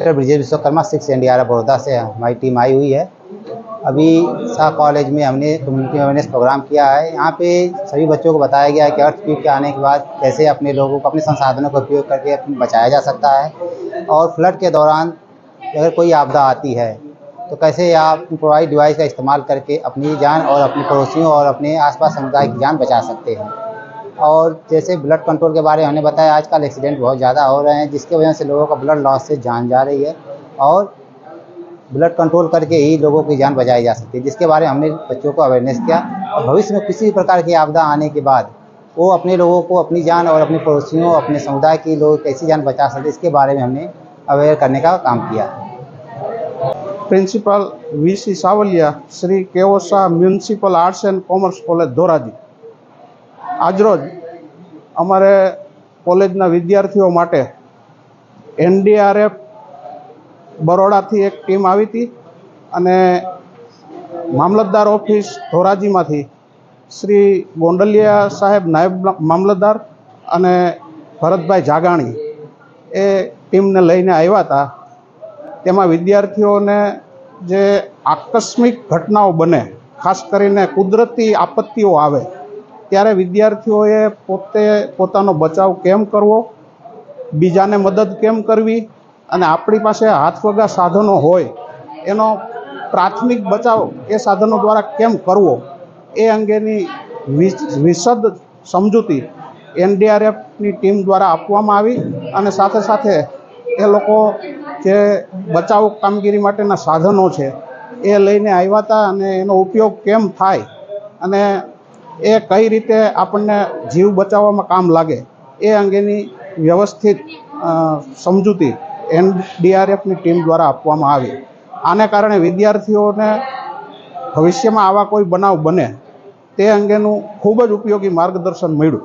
Doctor Brijesh Vishwakarma 6 NDRF Baroda से हमारी team आई हुई है। अभी शाह कॉलेज में हमने कम्युनिटी अवेयरनेस प्रोग्राम किया है। यहाँ पे सभी बच्चों को बताया गया है कि अर्थक्वेक के आने के बाद कैसे अपने लोगों को अपने संसाधनों का उपयोग करके बचाया जा सकता है, और फ्लड के दौरान अगर कोई आपदा आती है तो कैसे आप इम्प्रोवाइज डिवाइस का इस्तेमाल करके अपनी जान और अपने पड़ोसियों और अपने आसपास समुदाय की जान बचा सकते हैं। और जैसे ब्लड कंट्रोल के बारे में हमने बताया, आजकल एक्सीडेंट बहुत ज़्यादा हो रहे हैं जिसकी वजह से लोगों का ब्लड लॉस से जान जा रही है, और ब्लड कंट्रोल करके ही लोगों की जान बचाई जा सकती है, जिसके बारे में हमने बच्चों को अवेयरनेस किया। और भविष्य में किसी भी प्रकार की आपदा आने के बाद वो अपने लोगों को अपनी जान और अपने पड़ोसियों अपने समुदाय के लोग कैसी जान बचा सकते, इसके बारे में हमने अवेयर करने का काम किया। Principal VC Savaliya, Shri Keosa municipal arts and commerce college Dhoraji. આજરોજ અમારે કોલેજના વિદ્યાર્થીઓ માટે NDRF બરોડાથી એક ટીમ આવી હતી, અને મામલતદાર ઓફિસ ધોરાજીમાંથી શ્રી ગોંડલિયા સાહેબ નાયબ મામલતદાર અને ભરતભાઈ જાગાણી એ ટીમને લઈને આવ્યા હતા। તેમાં વિદ્યાર્થીઓને જે આકસ્મિક ઘટનાઓ બને, ખાસ કરીને કુદરતી આપત્તિઓ આવે ત્યારે વિદ્યાર્થીઓએ પોતાનો બચાવ કેમ કરવો, બીજાને મદદ કેમ કરવી, અને આપણી પાસે હાથવગા સાધનો હોય એનો પ્રાથમિક બચાવ એ સાધનો દ્વારા કેમ કરવો એ અંગેની વિશદ સમજૂતી NDRFની ટીમ દ્વારા આપવામાં આવી। અને સાથે સાથે એ લોકો જે બચાવ કામગીરી માટેના સાધનો છે એ લઈને આવ્યા હતા, અને એનો ઉપયોગ કેમ થાય અને એ કઈ રીતે આપણને જીવ બચાવવામાં કામ લાગે એ અંગેની વ્યવસ્થિત સમજૂતી NDRFની ટીમ દ્વારા આપવામાં આવી। આને કારણે વિદ્યાર્થીઓને ભવિષ્યમાં આવા કોઈ બનાવ બને તે અંગેનું ખૂબ જ ઉપયોગી માર્ગદર્શન મળ્યું।